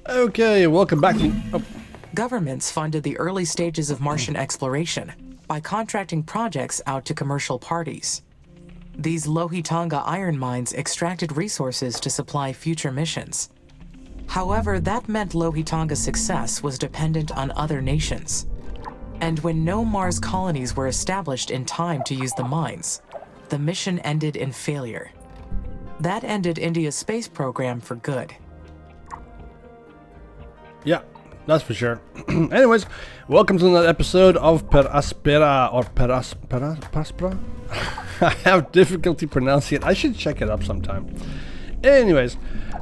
Okay, welcome back to... Oh, Governments funded the early stages of Martian exploration by contracting projects out to commercial parties. These Lohitonga iron mines extracted resources to supply future missions. However, that meant Lohitonga's success was dependent on other nations. And when no Mars colonies were established in time to use the mines, the mission ended in failure. That ended India's space program for good. yeah, that's for sure. Anyways, welcome to another episode of Per Aspera, or Paraspera? I have difficulty pronouncing it. I should check it up sometime. Anyways,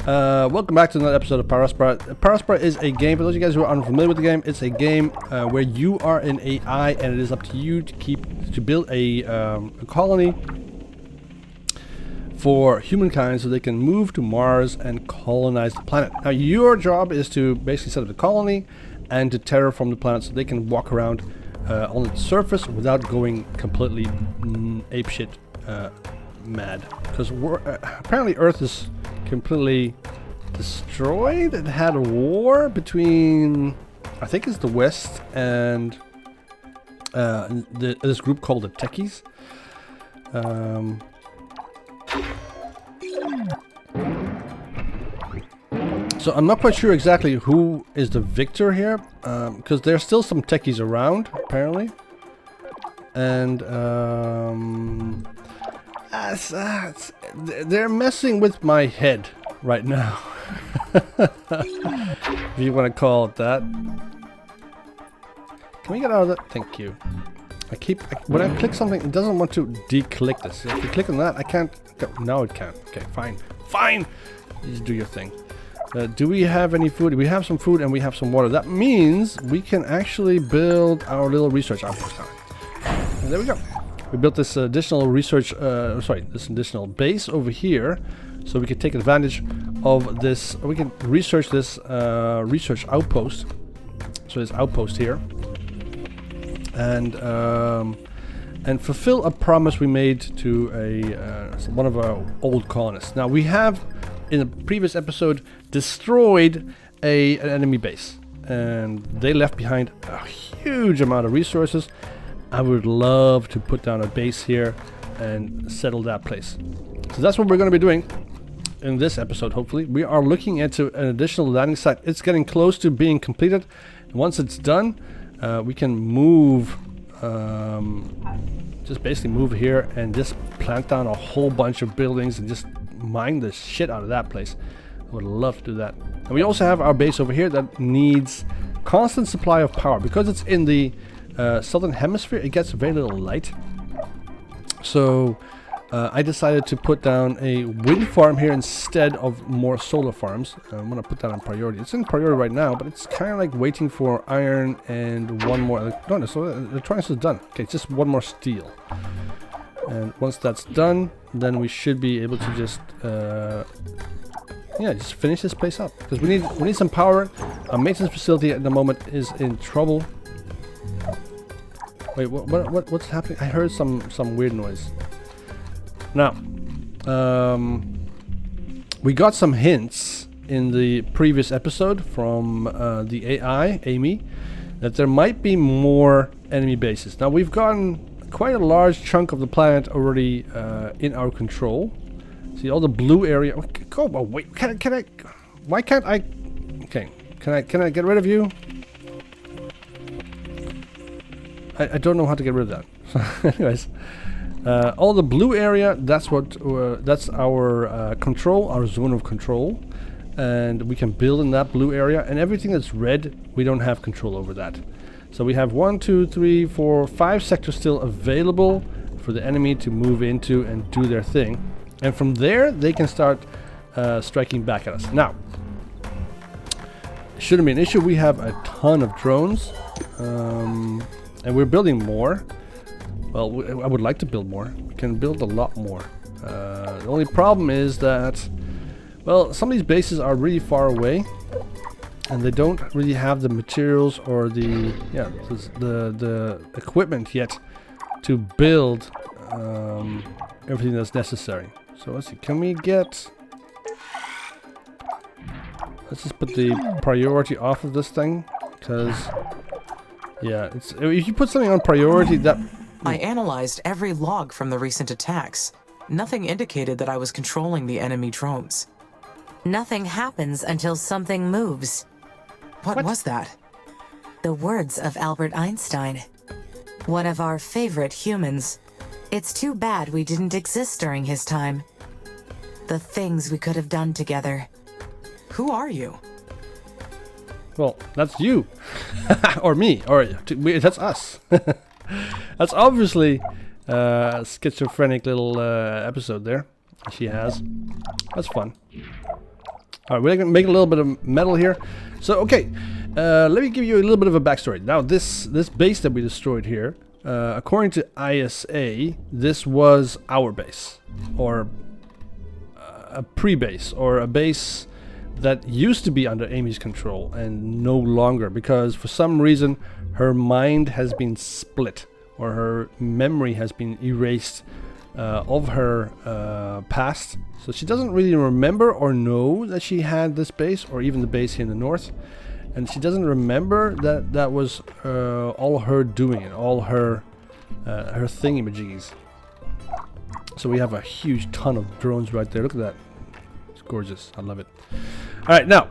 welcome back to another episode of Paraspera. Paraspera is a game, for those of you guys who are unfamiliar with the game, it's a game where you are an AI and it is up to you to build a colony for humankind so they can move to Mars and colonize the planet. Now your job is to basically set up the colony and to terraform the planet so they can walk around on its surface without going completely apeshit mad. Because apparently Earth is completely destroyed. It had a war between, I think it's the West and this group called the Techies. So I'm not quite sure exactly who is the victor here, because there's still some techies around, apparently. And they're messing with my head right now. If you want to call it that. Can we get out of that? Thank you. When I click something, it doesn't want to de-click this. If you click on that, I can't. No, it can't. Okay, fine. Fine! You just do your thing. Do we have any food? We have some food and we have some water. That means we can actually build our little research outpost now. And there we go. We built this additional research, this additional base over here, so we can take advantage of this. We can research this research outpost. So this outpost here, and fulfill a promise we made to one of our old colonists. Now we have, in the previous episode, destroyed an enemy base, and they left behind a huge amount of resources. I would love to put down a base here and settle that place. So that's what we're going to be doing in this episode, hopefully. We are looking into an additional landing site. It's getting close to being completed. And once it's done, we can move, just basically move here and just plant down a whole bunch of buildings and just mine the shit out of that place. I would love to do that. And we also have our base over here that needs constant supply of power. Because it's in the southern hemisphere, it gets very little light. So I decided to put down a wind farm here instead of more solar farms. I'm going to put that on priority. It's in priority right now, but it's kind of like waiting for iron and one more. No, so electronics is done. Okay, it's just one more steel. And once that's done, then we should be able to just just finish this place up, because we need some power. Our maintenance facility at the moment is in trouble. Wait, what's happening? I heard some weird noise. Now, we got some hints in the previous episode from the AI, Amy, that there might be more enemy bases. Now we've gotten quite a large chunk of the planet already in our control. See all the blue area. Oh, wait, can I? Why can't I? Okay, can I get rid of you? I don't know how to get rid of that. So anyways, all the blue area, that's our control, our zone of control, and we can build in that blue area. And everything that's red, we don't have control over that. So we have 1, 2, 3, 4, 5 sectors still available for the enemy to move into and do their thing. And from there, they can start striking back at us. Now, it shouldn't be an issue. We have a ton of drones, and we're building more. Well, I would like to build more. We can build a lot more. The only problem is that, well, some of these bases are really far away, and they don't really have the materials or the equipment yet to build everything that's necessary. So let's see, can we get let's just put the priority off of this thing, because yeah, it's if you put something on priority, that I analyzed every log from the recent attacks. Nothing indicated that I was controlling the enemy drones. Nothing happens until something moves. What was that? The words of Albert Einstein. One of our favorite humans. It's too bad we didn't exist during his time. The things we could have done together. Who are you? well, that's you, or me, or that's us. That's obviously a schizophrenic little episode there. She has. That's fun. All right, we're gonna make a little bit of metal here. So okay, let me give you a little bit of a backstory. Now this base that we destroyed here, according to ISA, this was our base, or a pre-base, or a base that used to be under Amy's control and no longer, because for some reason her mind has been split, or her memory has been erased of her past. So she doesn't really remember or know that she had this base, or even the base here in the north. And she doesn't remember that that was all her doing, and all her thingy-majiggies. So we have a huge ton of drones right there. Look at that. It's gorgeous. I love it. Alright, now,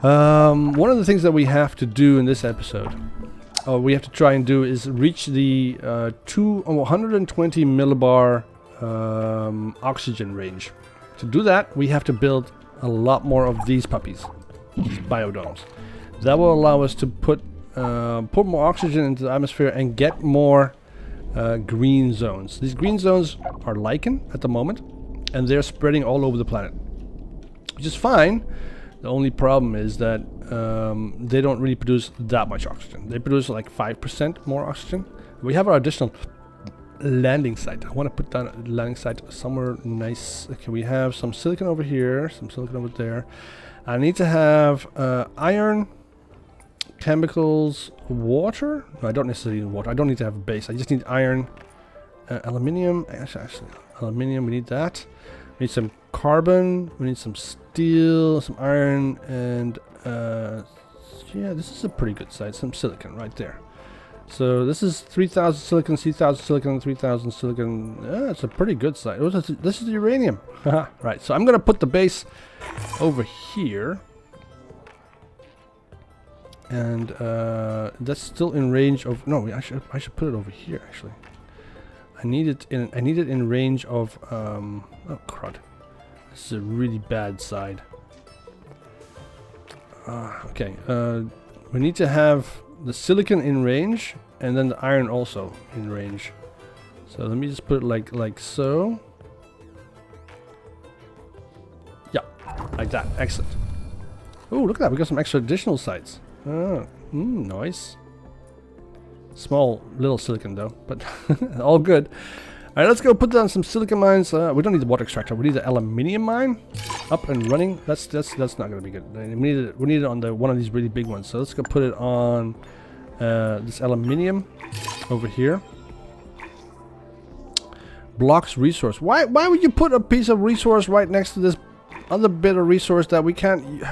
one of the things that we have to do in this episode, or we have to try and do, is reach the 120 millibar oxygen range. To do that, we have to build a lot more of these puppies, these biodomes. That will allow us to put more oxygen into the atmosphere and get more green zones. These green zones are lichen at the moment, and they're spreading all over the planet, which is fine. The only problem is that they don't really produce that much oxygen. They produce like 5% more oxygen. We have our additional landing site. I want to put down a landing site somewhere nice. Okay, we have some silicon over here, some silicon over there. I need to have iron, chemicals, water. No, I don't necessarily need water. I don't need to have a base. I just need iron, aluminium. Actually, aluminium. We need that. We need some carbon. We need some steel, some iron, and yeah, this is a pretty good site. Some silicon right there. So this is 3,000 silicon, 3,000 silicon, 3,000 silicon. Yeah, it's a pretty good site. Oh, this is the uranium. Right. So I'm gonna put the base over here, and that's still in range of. No, I should put it over here actually. I need it in range of. Oh crud! This is a really bad side. Okay. We need to have the silicon in range, and then the iron also in range. So let me just put it like so. Yeah, like that. Excellent. Oh, look at that. We got some extra additional sites. Oh, nice. Small little silicon though, but all good. All right, let's go put down some silicon mines. We don't need the water extractor. We need the aluminium mine up and running. That's not gonna be good. We need it on the one of these really big ones. So let's go put it on this aluminium over here. Blocks resource. Why would you put a piece of resource right next to this other bit of resource that we can't?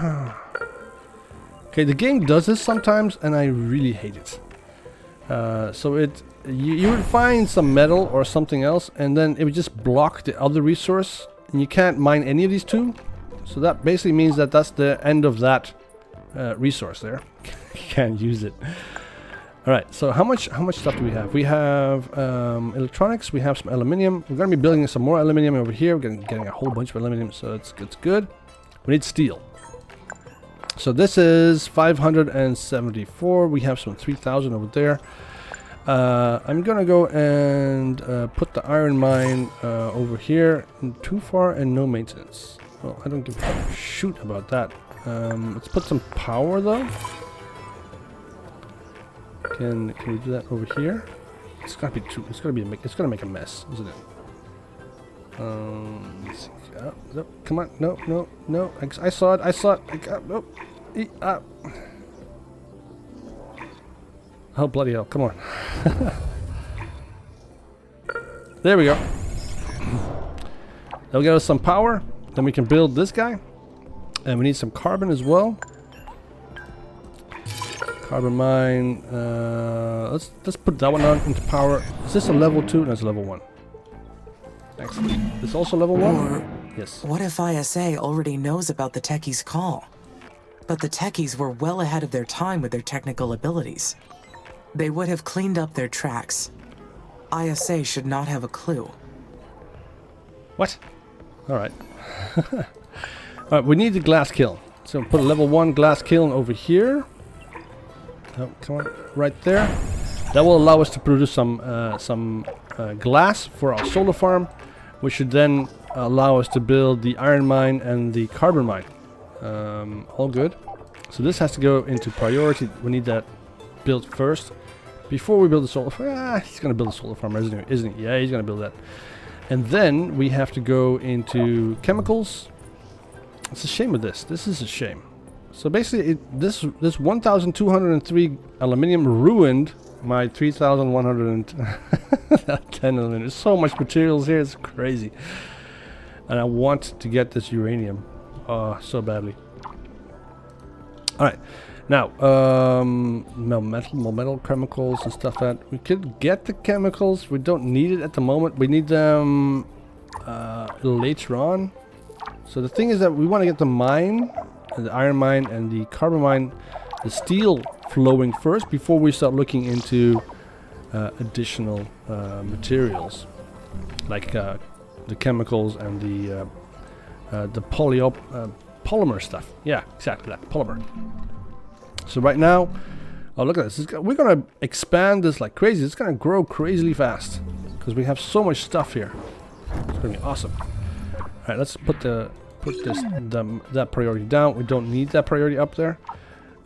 Okay, the game does this sometimes, and I really hate it. So you would find some metal or something else, and then it would just block the other resource, and you can't mine any of these two. So that basically means that that's the end of that resource there. You can't use it. All right. So how much stuff do we have? We have electronics. We have some aluminium. We're gonna be building some more aluminium over here. We're getting a whole bunch of aluminium, so it's good. We need steel. So this is 574. We have some 3,000 over there. I'm gonna go and put the iron mine over here. Too far and no maintenance. Well, I don't give a shoot about that. Let's put some power though. Can we do that over here? It's gonna be too. It's gonna make a mess, isn't it? Let's see. No, come on, no. I saw it. Nope. Oh bloody hell! Come on. There we go. That'll get us some power. Then we can build this guy. And we need some carbon as well. Carbon mine. Let's put that one on into power. Is this a level 2? No, it's a level 1. Excellent. This also level 1? Or Yes. what if ISA already knows about the techies' call? But the techies were well ahead of their time with their technical abilities. They would have cleaned up their tracks. ISA should not have a clue. What? Alright. Alright, we need the glass kiln. So put a level 1 glass kiln over here. Oh, come on, right there. That will allow us to produce some glass for our solar farm, which should then allow us to build the iron mine and the carbon mine. All good. So this has to go into priority. We need that built first before we build the solar farm. He's gonna build a solar farm, isn't he? Yeah, he's gonna build that. And then we have to go into chemicals. It's a shame of this. This is a shame. So basically, this 1,203 aluminium ruined my 3,110 aluminium. There's so much materials here. It's crazy. And I want to get this uranium. Oh, so badly. Alright. Now, more metal chemicals and stuff that we could get the chemicals. We don't need it at the moment. We need them later on. So the thing is that we want to get the mine, the iron mine and the carbon mine, the steel flowing first before we start looking into additional materials like the chemicals and the polymer stuff. Yeah, exactly that, polymer. So right now, oh look at this, we're gonna expand this like crazy. It's gonna grow crazily fast because we have so much stuff here. It's gonna be awesome. All right, let's put that priority down. We don't need that priority up there.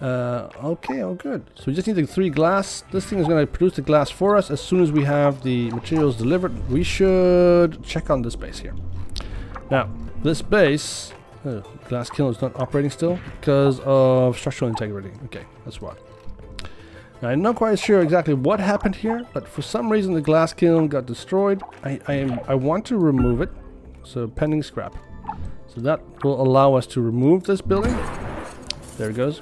Okay, all good. So we just need the 3 glass. This thing is gonna produce the glass for us. As soon as we have the materials delivered, we should check on this base here. Now, this base. Glass kiln is not operating still because of structural integrity. Okay, that's why. Now, I'm not quite sure exactly what happened here, but for some reason the glass kiln got destroyed. I want to remove it, so pending scrap. So that will allow us to remove this building. There it goes.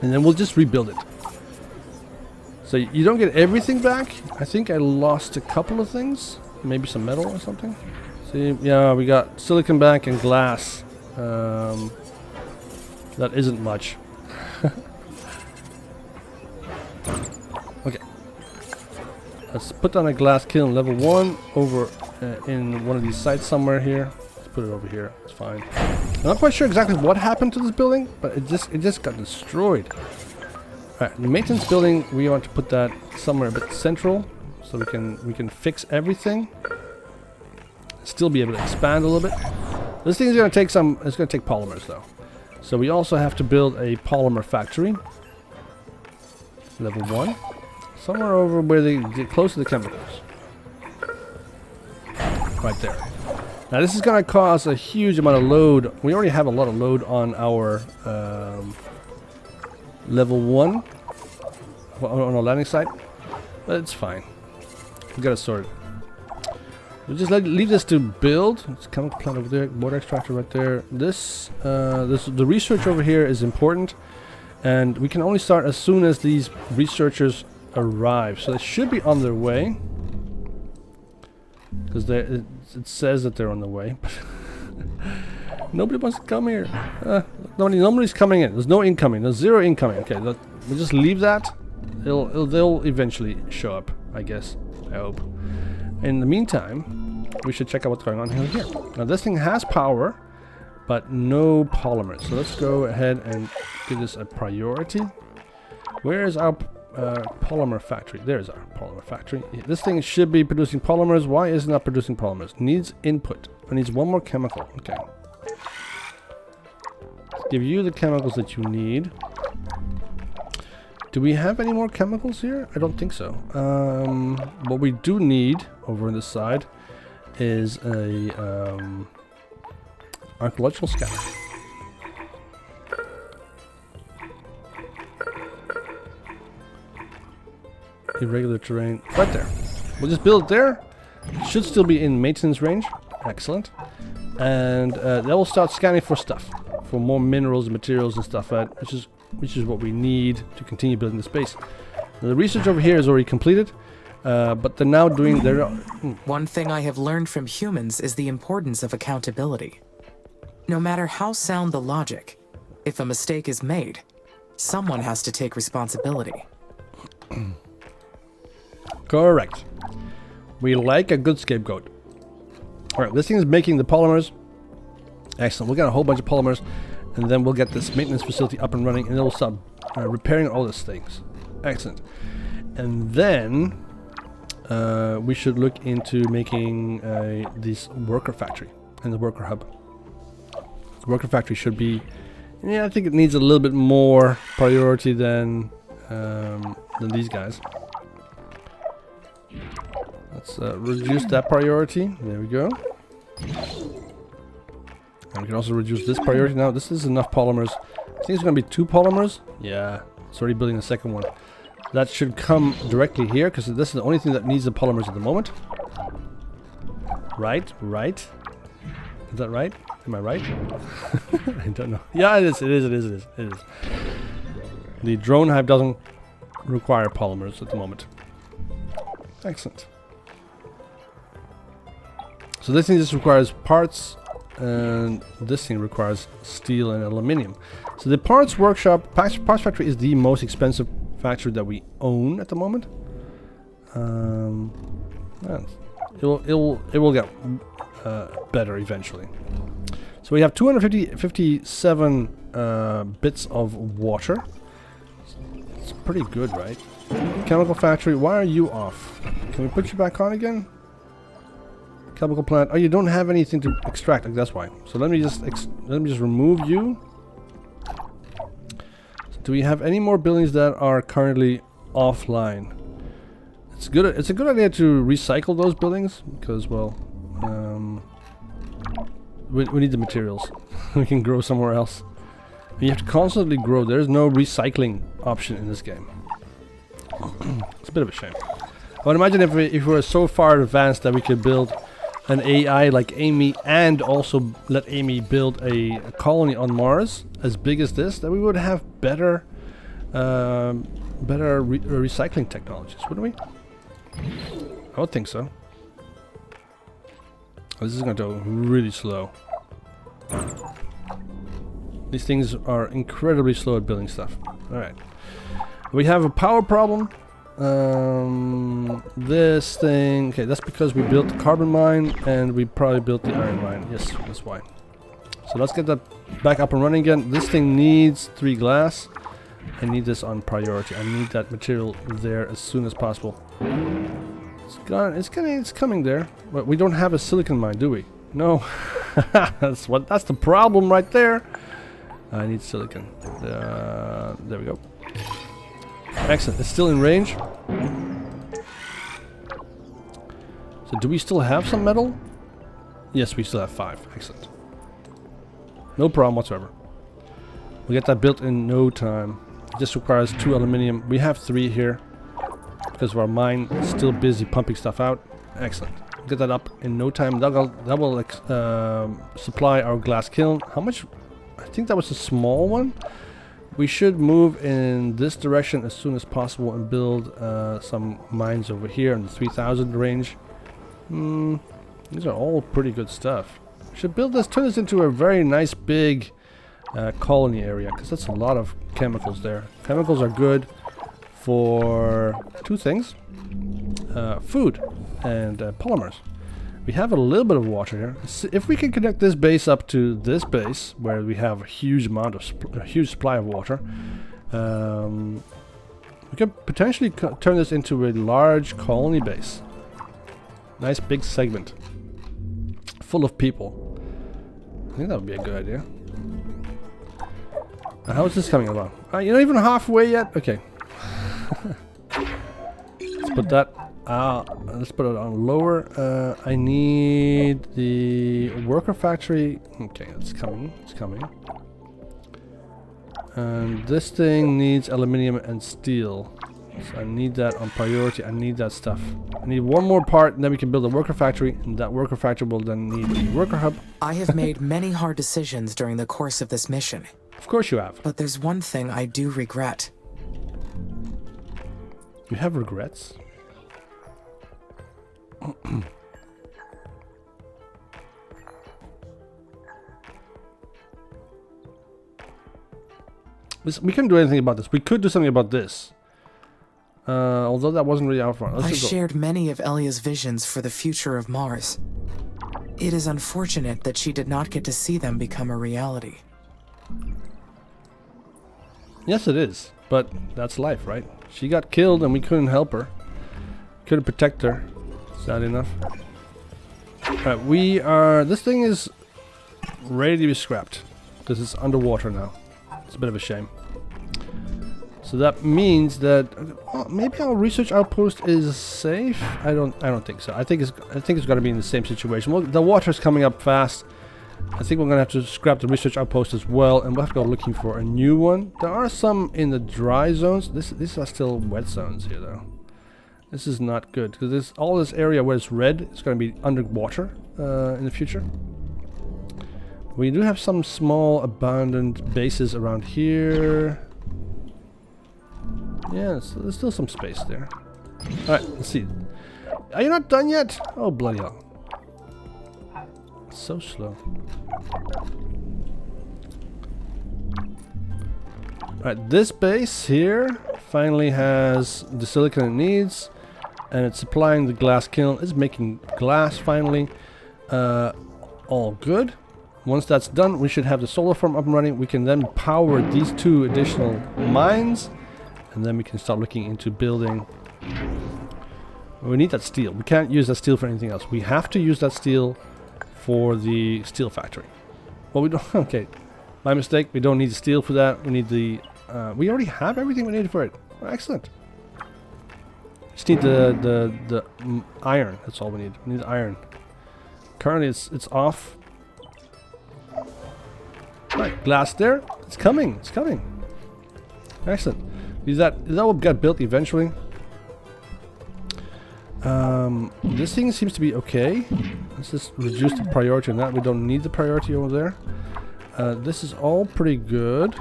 And then we'll just rebuild it. So you don't get everything back. I think I lost a couple of things, maybe some metal or something. See, yeah, we got silicon back and glass. That isn't much. Okay. Let's put down a glass kiln level 1 over in one of these sites somewhere here. Let's put it over here. It's fine. I'm not quite sure exactly what happened to this building, but it just got destroyed. Alright, the maintenance building, we want to put that somewhere a bit central so we can fix everything. Still be able to expand a little bit. This thing is going to take some. It's going to take polymers though, so we also have to build a polymer factory. Level 1, somewhere over where they get close to the chemicals. Right there. Now this is going to cause a huge amount of load. We already have a lot of load on our level 1 on our landing site, but it's fine. We got it sorted. We'll just leave this to build. It's a chemical plant over there, water extractor right there. The research over here is important, and we can only start as soon as these researchers arrive. So they should be on their way, because it says that they're on the way. Nobody wants to come here. Nobody's coming in. There's no incoming. There's 0 incoming. Okay, we'll just leave that. They'll eventually show up, I guess. I hope. In the meantime, we should check out what's going on here. Now this thing has power, but no polymers. So let's go ahead and give this a priority. Where is our polymer factory? There's our polymer factory. This thing should be producing polymers. Why is it not producing polymers? Needs input. It needs 1 more chemical. Okay. Let's give you the chemicals that you need. Do we have any more chemicals here? I don't think so. What we do need over on this side is a archaeological scanner. Irregular terrain, right there. We'll just build it there. Should still be in maintenance range. Excellent. And that will start scanning for stuff. for more minerals and materials and stuff, which is what we need to continue building the space. Now, the research over here is already completed, but they're now doing their... One thing I have learned from humans is the importance of accountability. No matter how sound the logic, if a mistake is made, someone has to take responsibility. Correct. We like a good scapegoat. Alright, this thing is making the polymers. Excellent. We'll get a whole bunch of polymers, and then we'll get this maintenance facility up and running, and it'll start repairing all these things. Excellent. And then we should look into making this worker factory and the worker hub. The worker factory should be... Yeah, I think it needs a little bit more priority than these guys. Let's reduce that priority. There we go. And we can also reduce this priority. Now, this is enough polymers. I think it's going to be 2 polymers. Yeah, it's already building the second one. That should come directly here, because this is the only thing that needs the polymers at the moment. Right. Is that right? Am I right? I don't know. Yeah, it is. The drone hive doesn't require polymers at the moment. Excellent. So this thing just requires parts, and this thing requires steel and aluminium. So the parts workshop, parts factory is the most expensive factory that we own at the moment. It will get better eventually. So we have 257 bits of water. It's pretty good, right? Chemical factory, why are you off? Can we put you back on again? Chemical plant. Oh, you don't have anything to extract. That's why. So let me just remove you. So do we have any more buildings that are currently offline? It's good. It's a good idea to recycle those buildings because, well, we need the materials. We can grow somewhere else. You have to constantly grow. There's no recycling option in this game. It's a bit of a shame. I would imagine if we were so far advanced that we could build an AI like Amy and also let Amy build a colony on Mars as big as this, that we would have better recycling technologies, wouldn't we? I would think so. Oh, this is going to go really slow. These things are incredibly slow at building stuff. Alright. We have a power problem. This thing... Okay, that's because we built the carbon mine and we probably built the iron mine. Yes, that's why. So let's get that back up and running again. This thing needs 3 glass. I need this on priority. I need that material there as soon as possible. It's coming there. But we don't have a silicon mine, do we? No. That's the problem right there. I need silicon. There we go. Excellent. It's still in range. So do we still have some metal? Yes, we still have 5. Excellent. No problem whatsoever. We get that built in no time. It just requires 2 aluminium. We have 3 here because of our mine still busy pumping stuff out. Excellent. Get that up in no time. That will supply our glass kiln. How much? I think that was a small one. We should move in this direction as soon as possible and build some mines over here in the 3000 range. These are all pretty good stuff. We should build this, turn this into a very nice big colony area, because that's a lot of chemicals there. Chemicals are good for 2 things. Food and polymers. We have a little bit of water here. If we can connect this base up to this base, where we have a huge amount of a huge supply of water, we could potentially turn this into a large colony base. Nice big segment, full of people. I think that would be a good idea. How is this coming along? You're not even halfway yet. Okay. Let's put that. Let's put it on lower. I need the worker factory. Okay, it's coming. It's coming. And this thing needs aluminium and steel. So I need that on priority. I need that stuff. I need one more part, and then we can build a worker factory, and that worker factory will then need the worker hub. I have made many hard decisions during the course of this mission. Of course you have. But there's one thing I do regret. You have regrets? We couldn't do anything about this. We could do something about this. Although that wasn't really our fault. I shared many of Elia's visions for the future of Mars. It is unfortunate that she did not get to see them become a reality. Yes, it is. But that's life, right? She got killed and we couldn't help her. Couldn't protect her. Sad enough. Alright, we are... This thing is ready to be scrapped. Because it's underwater now. It's a bit of a shame. So that means that maybe our research outpost is safe. I don't think so. I think it's going to be in the same situation. Well, the water's coming up fast. I think we're going to have to scrap the research outpost as well, and we'll have to go looking for a new one. There are some in the dry zones. These are still wet zones here, though. This is not good because all this area where it's red is going to be underwater in the future. We do have some small abandoned bases around here. Yeah, so there's still some space there. Alright, let's see. Are you not done yet? Oh, bloody hell. So slow. Alright, this base here finally has the silicon it needs. And it's supplying the glass kiln. It's making glass finally. All good. Once that's done, we should have the solar farm up and running. We can then power these 2 additional mines. And then we can start looking into building. We need that steel. We can't use that steel for anything else. We have to use that steel for the steel factory. Well, we don't... Okay. My mistake. We don't need the steel for that. We need the... we already have everything we need for it. Oh, excellent. Just need the iron. That's all we need. We need iron. Currently it's off. Right, glass there. It's coming. It's coming. Excellent. That will get built eventually. This thing seems to be okay. Let's just reduce the priority on that. We don't need the priority over there. This is all pretty good.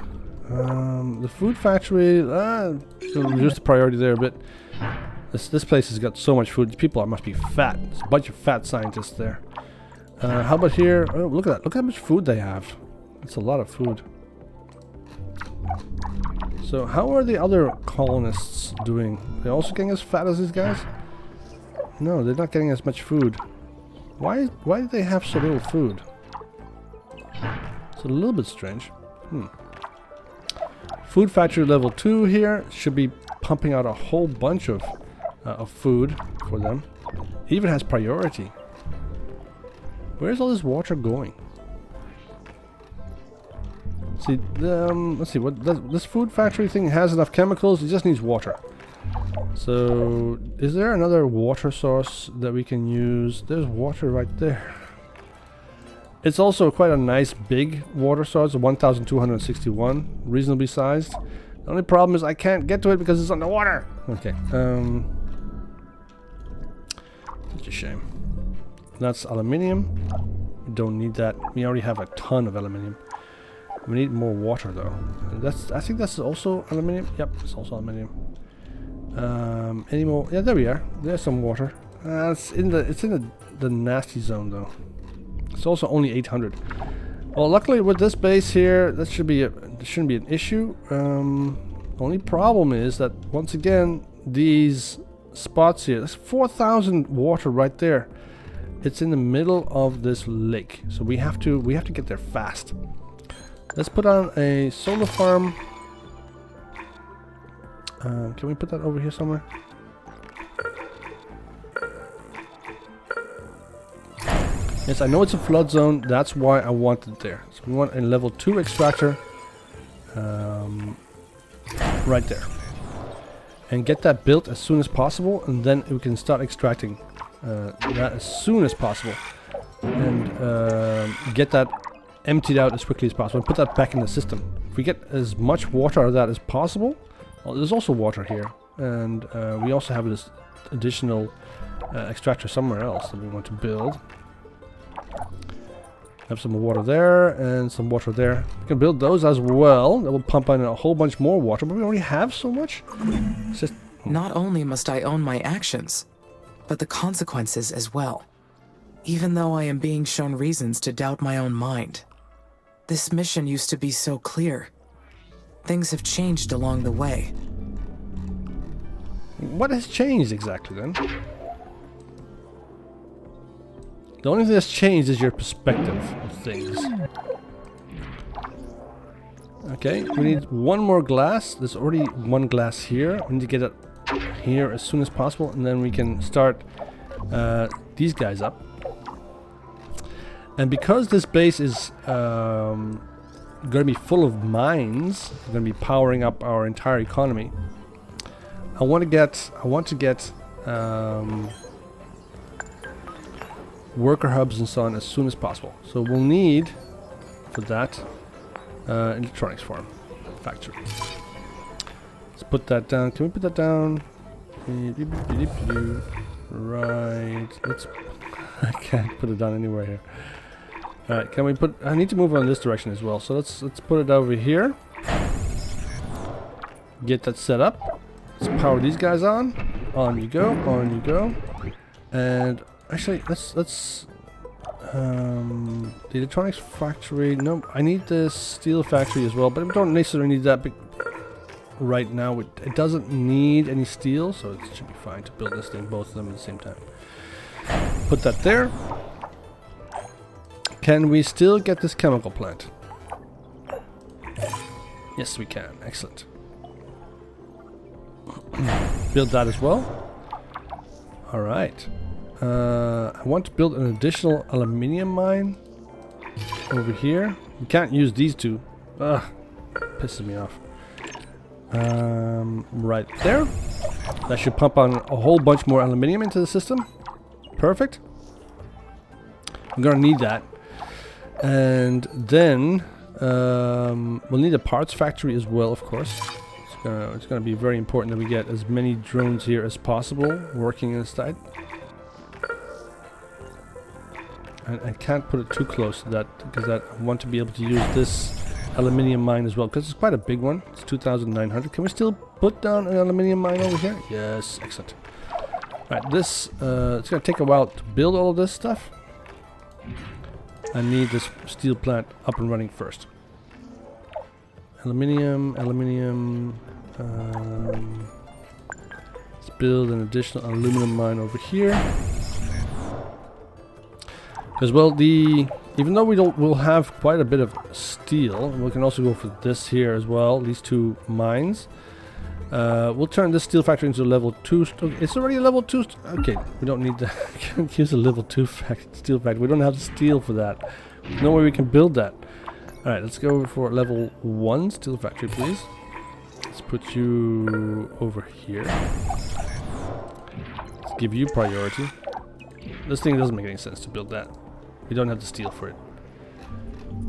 The food factory, we'll reduce the priority there a bit. This place has got so much food. People must be fat. There's a bunch of fat scientists there. How about here? Oh, look at that. Look how much food they have. That's a lot of food. So how are the other colonists doing? They're also getting as fat as these guys? No, they're not getting as much food. Why do they have so little food? It's a little bit strange. Food factory level 2 here should be pumping out a whole bunch of food for them. It even has priority. Where's all this water going? See, let's see, what this food factory thing has enough chemicals, it just needs water. So, is there another water source that we can use? There's water right there. It's also quite a nice big water source, 1261, reasonably sized. The only problem is I can't get to it because it's underwater. Okay, such a shame. That's aluminium. We don't need that. We already have a ton of aluminium. We need more water though. I think that's also aluminium. Yep, it's also aluminium. Any more? Yeah, there we are. There's some water. It's in the nasty zone though. It's also only 800. Well, luckily with this base here, that shouldn't be an issue. Only problem is that once again, these spots here, there's 4,000 water right there. It's in the middle of this lake, so we have to get there fast. Let's put on a solar farm. Can we put that over here somewhere? Yes, I know it's a flood zone. That's why I want it there. So we want a level 2 extractor right there. And get that built as soon as possible. And then we can start extracting that as soon as possible. And get that emptied out as quickly as possible. And put that back in the system. If we get as much water out of that as possible... Well, there's also water here. and we also have this additional extractor somewhere else that we want to build. Have some water there and some water there. We can build those as well. That will pump in a whole bunch more water, but we already have so much. It's just Not only must I own my actions, but the consequences as well. Even though I am being shown reasons to doubt my own mind. This mission used to be so clear. Things have changed along the way. what has changed exactly then? The only thing that's changed is your perspective of things. Okay, we need one more glass. There's already one glass here. We need to get it here as soon as possible, and then we can start these guys up. And because this base is going to be full of mines, going to be powering up our entire economy. I want to get worker hubs and so on as soon as possible. So we'll need for that electronics farm factory. Let's put that down. Can we put that down? Right. Let's. I can't put it down anywhere here. All right. Can we put? I need to move on this direction as well. So let's put it over here. Get that set up. Let's power these guys on. On you go. On you go. And actually, let's the electronics factory. No, I need the steel factory as well, but we don't necessarily need that big right now. It doesn't need any steel, so it should be fine to build this thing, both of them at the same time. Put that there. Can we still get this chemical plant? Yes, we can. Excellent. Build that as well. All right. I want to build an additional aluminium mine over here. You can't use these two. Ugh, pisses me off. Right there. That should pump on a whole bunch more aluminium into the system. Perfect. I'm gonna need that. And then we'll need a parts factory as well, of course. It's gonna be very important that we get as many drones here as possible working inside. I can't put it too close to that because I want to be able to use this aluminium mine as well, because it's quite a big one. It's 2,900. Can we still put down an aluminium mine over here? Yes, excellent. Right, this it's gonna take a while to build all of this stuff. I need this steel plant up and running first. Aluminium. Let's build an additional aluminum mine over here. Because well, even though we'll have quite a bit of steel, we can also go for this here as well. These two mines. We'll turn this steel factory into a level 2. It's already a level 2. Okay, we don't need that. We can't use a level 2 steel factory. We don't have the steel for that. No way we can build that. All right, let's go for level 1 steel factory, please. Let's put you over here. Let's give you priority. This thing doesn't make any sense to build that. We don't have the steel for it.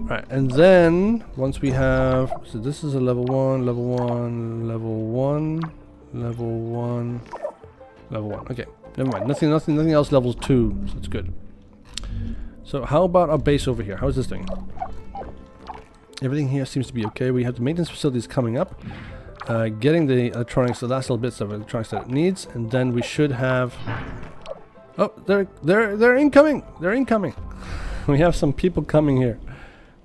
Alright, and then once we have, so this is a level 1, level 1, level 1, level 1, level 1. Okay, never mind. Nothing else levels 2, so it's good. So how about our base over here? How's this thing? Everything here seems to be okay. We have the maintenance facilities coming up. Getting the electronics, the last little bits of electronics that it needs, and then we should have. Oh, they're incoming! They're incoming! We have some people coming here.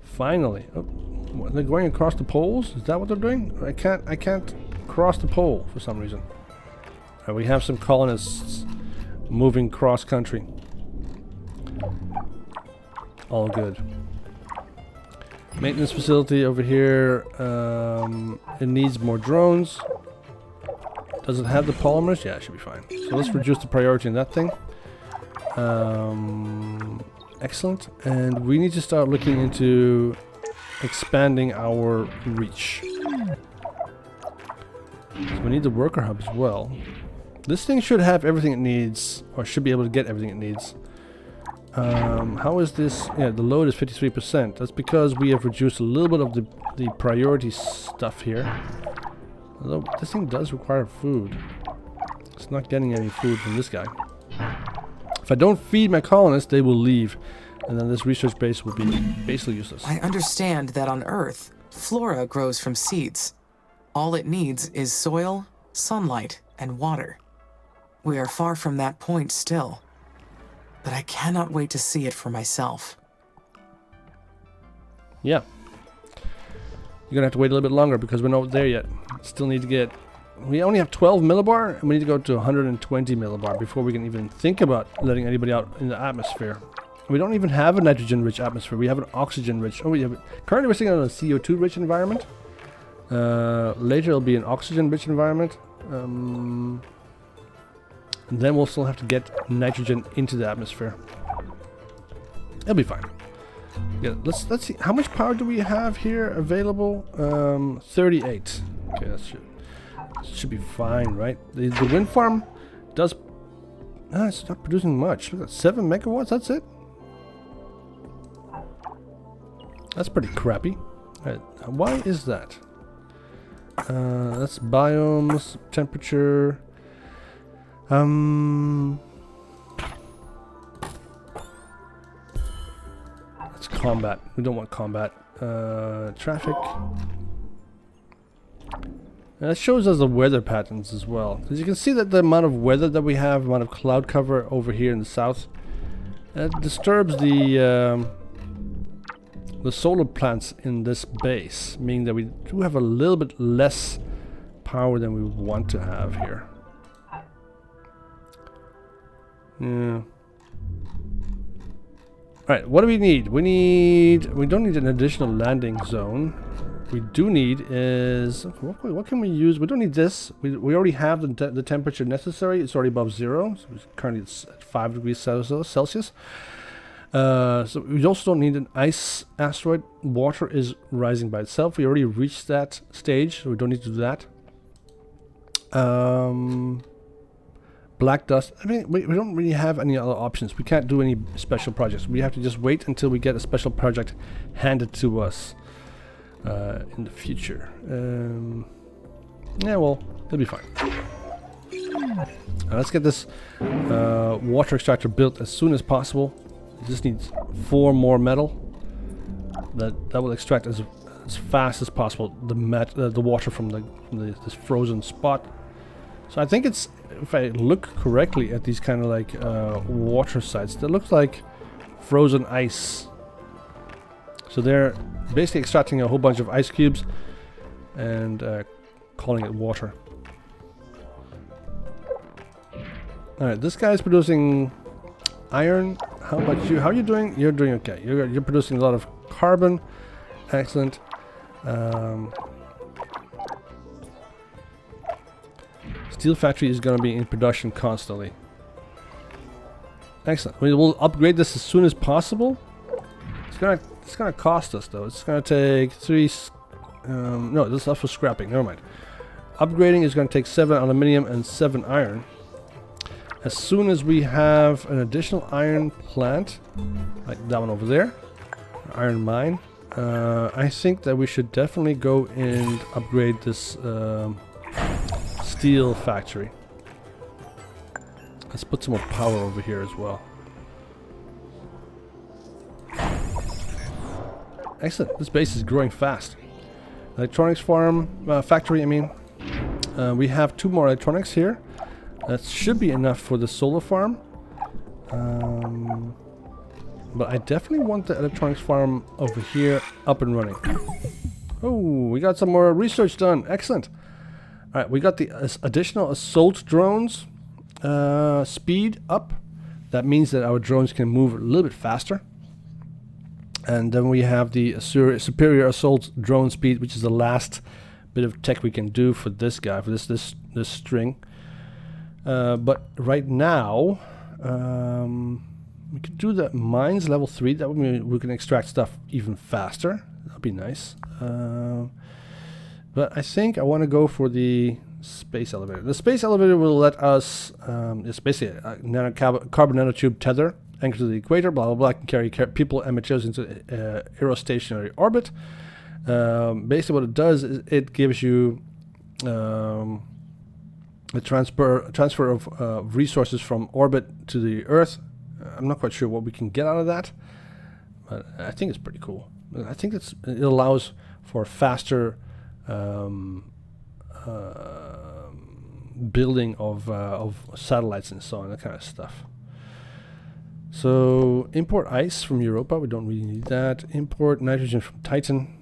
Finally. Oh, what, they're going across the poles? Is that what they're doing? I can't cross the pole for some reason. We have some colonists moving cross country. All good. Maintenance facility over here. It needs more drones. Does it have the polymers? Yeah, it should be fine. So let's reduce the priority in that thing. Excellent. And we need to start looking into expanding our reach. So we need the worker hub as well. This thing should have everything it needs, or should be able to get everything it needs. How is this? Yeah, the load is 53%. That's because we have reduced a little bit of the priority stuff here. Although this thing does require food. It's not getting any food from this guy. If I don't feed my colonists, they will leave. And then this research base will be basically useless. I understand that on Earth, flora grows from seeds. All it needs is soil, sunlight, and water. We are far from that point still. But I cannot wait to see it for myself. Yeah. You're gonna have to wait a little bit longer because we're not there yet. Still need to get... We only have 12 millibar, and we need to go to 120 millibar before we can even think about letting anybody out in the atmosphere. We don't even have a nitrogen-rich atmosphere. We have an oxygen-rich... Oh, we have... Currently we're sitting on a CO2-rich environment. Later it'll be an oxygen-rich environment. And then we'll still have to get nitrogen into the atmosphere. It'll be fine. Yeah, let's see. How much power do we have here available? 38. Okay, that should be fine, right? The wind farm does... it's not producing much. Look at that, 7 megawatts, that's it? That's pretty crappy. Alright, why is that? That's biomes, temperature. That's combat. We don't want combat. Traffic. And that shows us the weather patterns as well. As you can see that the amount of weather that we have, amount of cloud cover over here in the south, that disturbs the solar plants in this base, meaning that we do have a little bit less power than we want to have here. Yeah. Alright, what do we need? We don't need an additional landing zone. We do need is... What can we use? We don't need this. We already have the temperature necessary. It's already above 0. So currently it's at 5 degrees Celsius. So we also don't need an ice asteroid. Water is rising by itself. We already reached that stage, so we don't need to do that. Black dust. I mean, we don't really have any other options. We can't do any special projects. We have to just wait until we get a special project handed to us in the future. Yeah, well, it'll be fine. Let's get this water extractor built as soon as possible. It just needs 4 more metal. That will extract as fast as possible the water from this frozen spot. So I think it's, if I look correctly at these kind of like water sites, that looks like frozen ice. So they're basically extracting a whole bunch of ice cubes and calling it water. Alright, this guy's producing iron. How about you? How are you doing? You're doing okay. You're producing a lot of carbon. Excellent. Steel factory is going to be in production constantly. Excellent. We will upgrade this as soon as possible. It's gonna cost us though. It's gonna take 3. No, this is not for scrapping. Never mind. Upgrading is gonna take 7 aluminium and 7 iron. As soon as we have an additional iron plant, like that one over there, iron mine, I think that we should definitely go and upgrade this steel factory. Let's put some more power over here as well. Excellent. This base is growing fast. Electronics farm, factory, I mean. We have 2 more electronics here. That should be enough for the solar farm. But I definitely want the electronics farm over here up and running. Oh, we got some more research done. Excellent. Alright, we got the additional assault drones speed up. That means that our drones can move a little bit faster. And then we have the superior assault drone speed, which is the last bit of tech we can do for this guy, for this string. But right now, we could do the mines level 3. That would mean we can extract stuff even faster. That'd be nice. But I think I want to go for the space elevator. The space elevator will let us, it's basically a carbon nanotube tether anchored to the equator, blah blah blah, can carry people and materials into aerostationary orbit. Basically what it does is it gives you the transfer of resources from orbit to the Earth. I'm not quite sure what we can get out of that, but I think it's pretty cool. I think it allows for faster building of satellites and so on, that kind of stuff. So import ice from Europa, we don't really need that. Import nitrogen from Titan.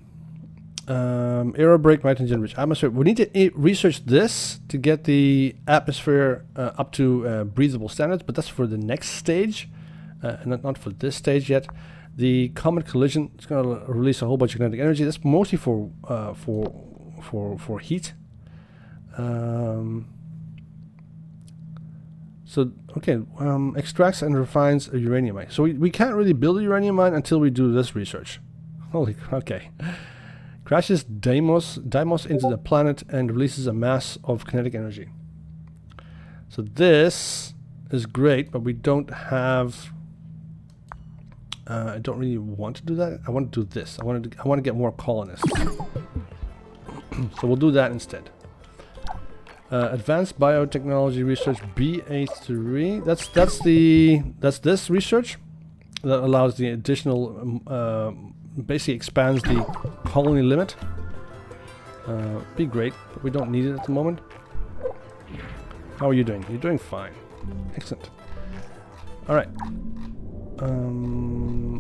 Aerobrake nitrogen rich atmosphere. We need to research this to get the atmosphere up to breathable standards, but that's for the next stage, and not for this stage yet. The comet collision is going to release a whole bunch of kinetic energy. That's mostly for heat. Extracts and refines a uranium mine. So we can't really build a uranium mine until we do this research. Okay. Crashes Deimos into the planet and releases a mass of kinetic energy. So this is great, but we don't have... I don't really want to do that. I want to do this. I want to get more colonists. So we'll do that instead. Advanced biotechnology research BA3. That's this research that allows the additional basically expands the colony limit. Be great, but we don't need it at the moment. How are you doing? You're doing fine. Excellent. All right.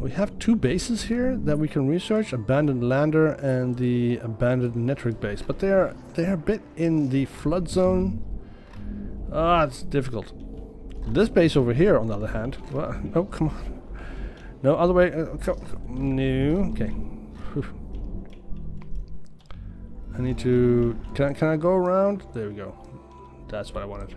We have two bases here that we can research: abandoned lander and the abandoned network base. But they are a bit in the flood zone. It's difficult. This base over here, on the other hand, well, oh come on, no other way. No, okay. Whew. I need to. Can I go around? There we go. That's what I wanted.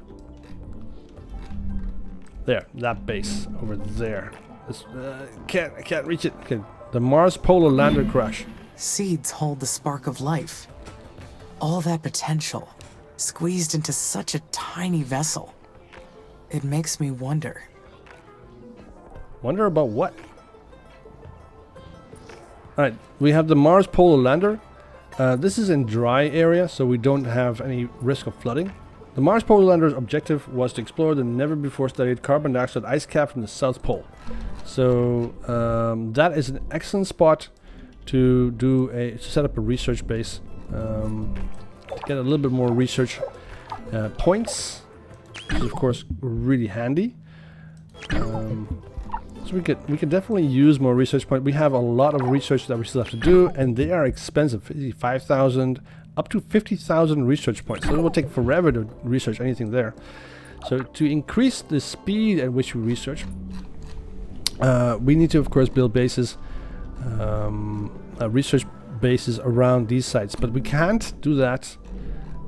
There, that base over there. I can't reach it. Okay, the Mars Polar Lander crash. Seeds hold the spark of life. All that potential, squeezed into such a tiny vessel. It makes me wonder. Wonder about what? Alright, we have the Mars Polar Lander. This is in dry area, so we don't have any risk of flooding. The Mars Polar Lander's objective was to explore the never-before-studied carbon dioxide ice cap from the South Pole. So that is an excellent spot to set up a research base, to get a little bit more research points, which is of course really handy. So we could definitely use more research points. We have a lot of research that we still have to do, and they are expensive. 5,000 up to 50,000 research points. So it will take forever to research anything there. So to increase the speed at which we research, we need to of course build bases, research bases around these sites. But we can't do that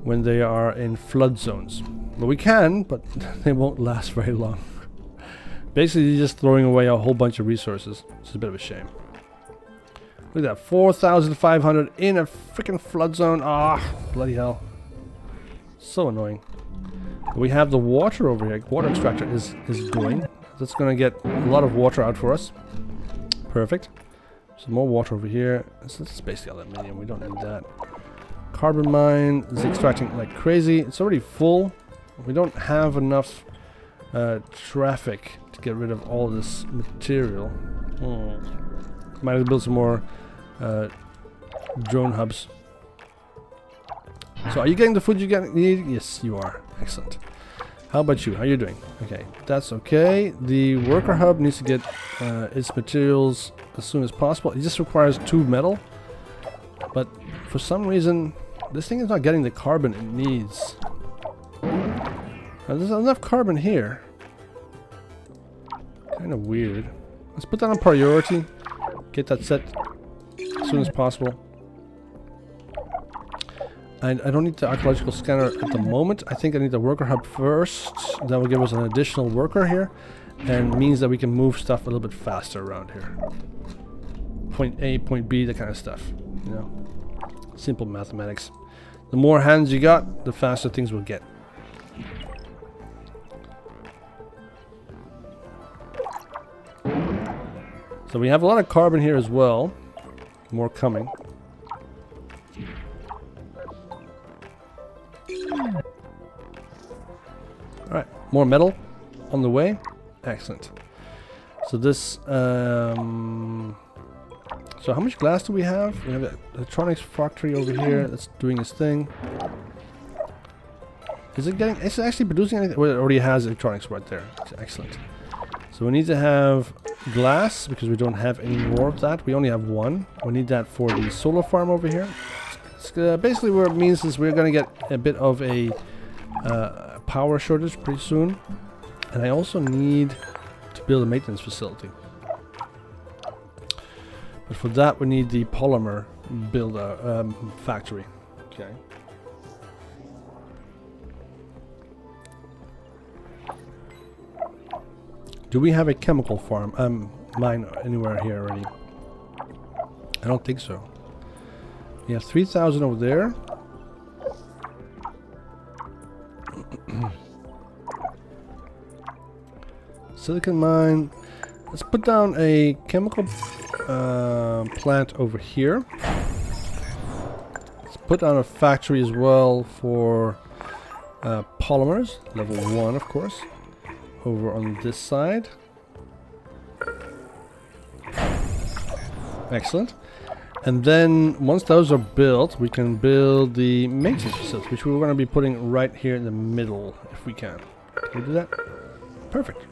when they are in flood zones. Well, we can, but they won't last very long. Basically, you're just throwing away a whole bunch of resources. It's a bit of a shame. Look at that, 4,500 in a freaking flood zone. Bloody hell. So annoying. We have the water over here. Water extractor is going. That's going to get a lot of water out for us. Perfect. Some more water over here. That's basically aluminium. We don't need that. Carbon mine is extracting like crazy. It's already full. We don't have enough traffic to get rid of all this material. Might have to build some more drone hubs. So are you getting the food you need? Yes, you are. Excellent. How about you? How are you doing? Okay, that's okay. The worker hub needs to get its materials as soon as possible. It just requires 2 metal. But for some reason, this thing is not getting the carbon it needs. Now, there's enough carbon here. Kind of weird. Let's put that on priority. Get that set as soon as possible. And I don't need the archaeological scanner at the moment. I think I need the worker hub first. That will give us an additional worker here. And means that we can move stuff a little bit faster around here. Point A, point B, that kind of stuff. You know, simple mathematics. The more hands you got, the faster things will get. So we have a lot of carbon here as well. More coming. Alright, more metal on the way. Excellent. So this, so how much glass do we have? We have an electronics factory over here that's doing its thing. Is it actually producing anything? Well, it already has electronics right there. Excellent. So we need to have glass because we don't have any more of that. We only have one. We need that for the solar farm over here. Basically what it means is we're going to get a bit of a power shortage pretty soon. And I also need to build a maintenance facility. But for that we need the polymer builder factory. Okay. Do we have a chemical farm mine anywhere here already? I don't think so. We have 3,000 over there. Silicon mine. Let's put down a chemical plant over here. Let's put down a factory as well for polymers, level 1 of course, over on this side. Excellent. And then once those are built, we can build the maintenance facility, which we're going to be putting right here in the middle if we can. Can we do that? Perfect.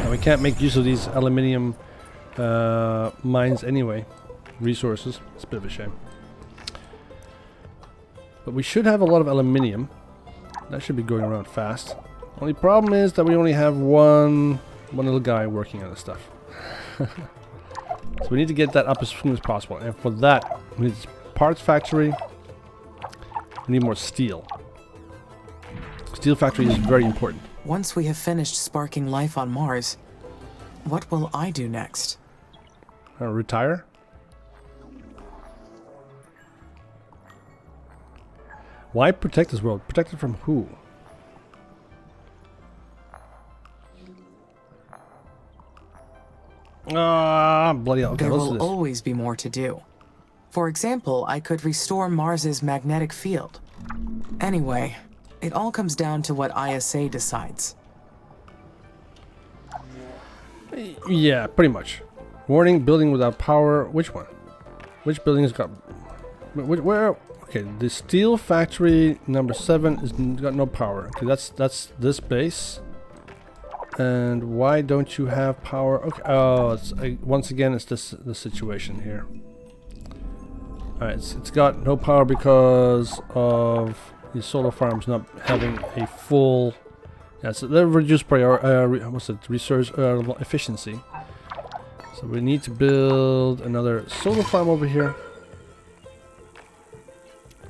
We can't make use of these aluminium mines anyway. Resources. It's a bit of a shame. But we should have a lot of aluminium. That should be going around fast. Only problem is that we only have one little guy working on this stuff. So we need to get that up as soon as possible. And for that, we need a parts factory. We need more steel. Steel factory is very important. Once we have finished sparking life on Mars, what will I do next? Retire? Why protect this world? Protect it from who? Ah, bloody hell. Okay, There let's do will this. always be more to do. For example, I could restore Mars's magnetic field. Anyway, it all comes down to what ISA decides. Yeah, pretty much. Warning, building without power. Which one? Which building has got... Where? Okay, the steel factory number 7 is got no power. Okay, that's this base. And why don't you have power? Okay, oh, it's, once again, it's the situation here. Alright, it's got no power because of the solar farms not having a full... Yeah, so they've reduced resource efficiency. So we need to build another solar farm over here.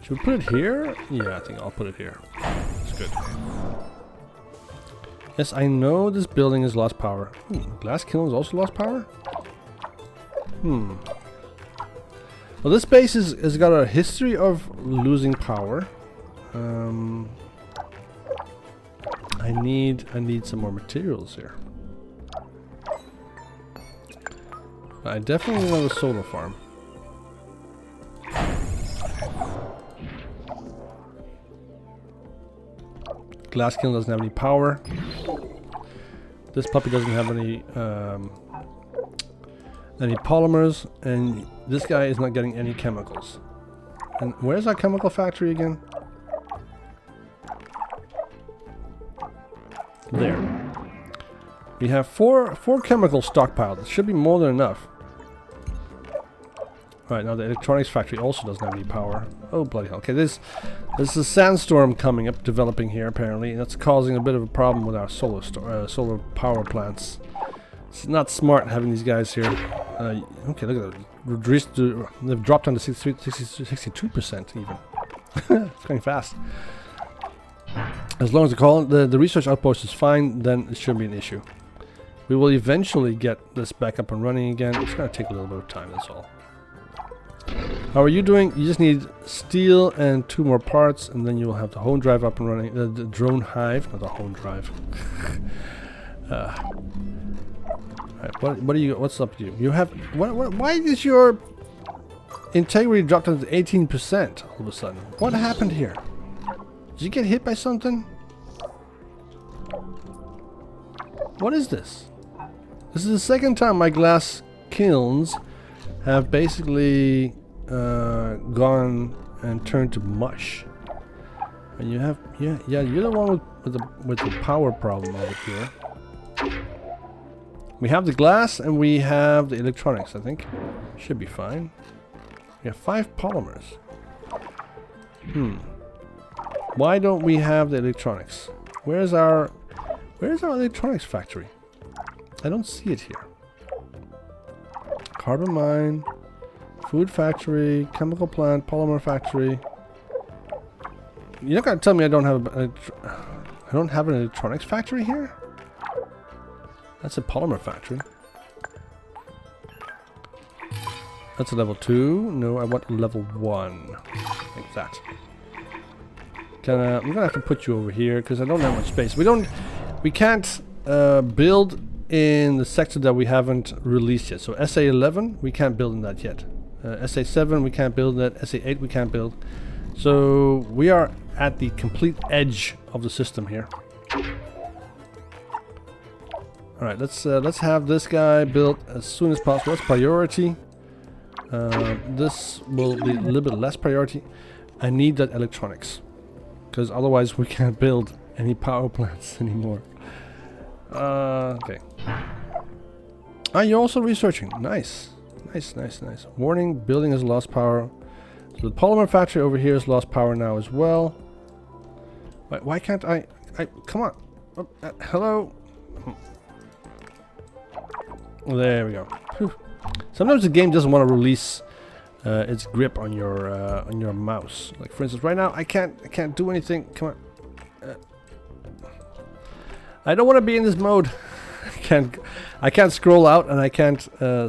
Should we put it here? Yeah, I think I'll put it here. That's good. Yes, I know this building has lost power. Glass kiln has also lost power? Well, this base has got a history of losing power. I need some more materials here. I definitely want a solar farm. Glass kiln doesn't have any power. This puppy doesn't have any polymers, and this guy is not getting any chemicals. And where's our chemical factory again? There. We have four chemicals stockpiled. It should be more than enough. Right, now the electronics factory also doesn't have any power. Oh bloody hell. Okay, there's a sandstorm coming up, developing here apparently, and that's causing a bit of a problem with our solar power plants. It's not smart having these guys here. Okay, look at that. They've dropped down to 62% even. It's going fast. As long as the research outpost is fine, then it shouldn't be an issue. We will eventually get this back up and running again. It's going to take a little bit of time, that's all. How are you doing? You just need steel and 2 more parts, and then you will have the home drive up and running. The drone hive, not the home drive. Alright, what are you? What's up with you? You have why is your integrity dropped down to 18% all of a sudden. What happened here? Did you get hit by something? What is this? This is the second time my glass kilns have basically gone and turned to mush. And you have, yeah, you're the one with the power problem over here. We have the glass and we have the electronics, I think. Should be fine. We have 5 polymers. Why don't we have the electronics? Where's our electronics factory? I don't see it here. Carbon mine, food factory, chemical plant, polymer factory. You're not gonna tell me I don't have an electronics factory here? That's a polymer factory. That's a level 2. No, I want level 1. Like that. I'm gonna have to put you over here because I don't have much space. We can't build in the sector that we haven't released yet. So SA11, we can't build in that yet. SA7, we can't build that. SA8, we can't build. So we are at the complete edge of the system here. All right, let's have this guy built as soon as possible. That's priority. This will be a little bit less priority. I need that electronics, because otherwise we can't build any power plants anymore. Okay. Ah, you're also researching. Nice. Nice. Warning, building has lost power. So the polymer factory over here has lost power now as well. Why can't I come on. Hello. There we go. Whew. Sometimes the game doesn't want to release its grip on your mouse. Like for instance, right now I can't do anything. Come on. I don't want to be in this mode. I can't scroll out and I can't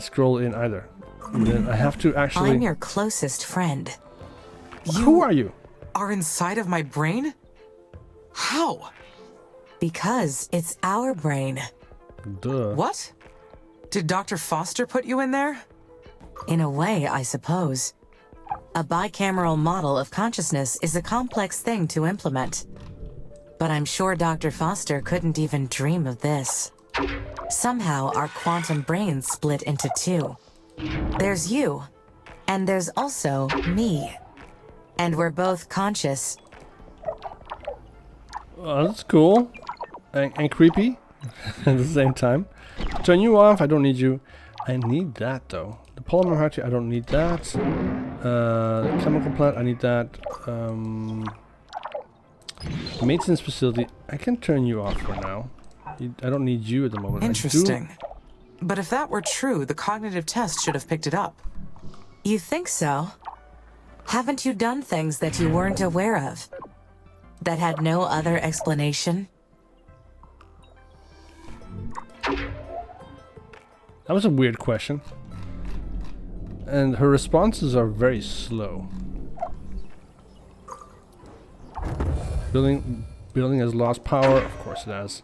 scroll in either. And then I have to actually. I'm your closest friend. Who are you? Are inside of my brain? How? Because it's our brain. Duh. What? Did Dr. Foster put you in there? In a way, I suppose. A bicameral model of consciousness is a complex thing to implement. But I'm sure Dr. Foster couldn't even dream of this. Somehow, our quantum brains split into 2. There's you, and there's also me. And we're both conscious. Oh, that's cool. And creepy at the same time. Turn you off, I don't need you. I need that though. The polymer factory, I don't need that. The chemical plant, I need that. Maintenance facility, I can turn you off for now. I don't need you at the moment. Interesting. But if that were true, the cognitive test should have picked it up. You think so? Haven't you done things that you weren't aware of? That had no other explanation? That was a weird question. And her responses are very slow. Building has lost power. Of course it has.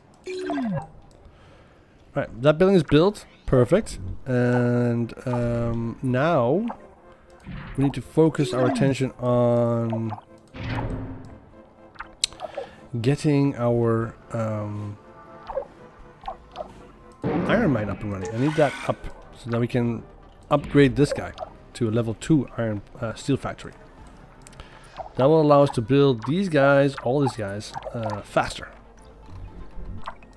Right, that building is built. Perfect. And now we need to focus our attention on getting our iron mine up and running. I need that up so that we can upgrade this guy to a level 2 iron steel factory. That will allow us to build these guys, all these guys, faster.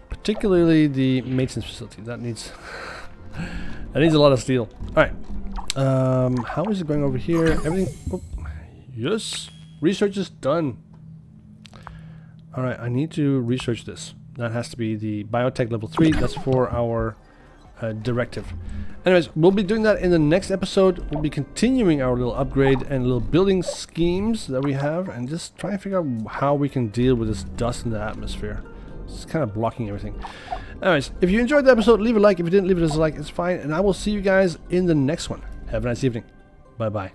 Particularly the maintenance facility. That needs that needs a lot of steel. All right. How is it going over here? Everything. Oh, yes. Research is done. All right. I need to research this. That has to be the biotech level 3. That's for our directive. Anyways, we'll be doing that in the next episode. We'll be continuing our little upgrade and little building schemes that we have, and just try and figure out how we can deal with this dust in the atmosphere. It's kind of blocking everything. Anyways, if you enjoyed the episode, leave a like. If you didn't, leave it as a like. It's fine. And I will see you guys in the next one. Have a nice evening. Bye-bye.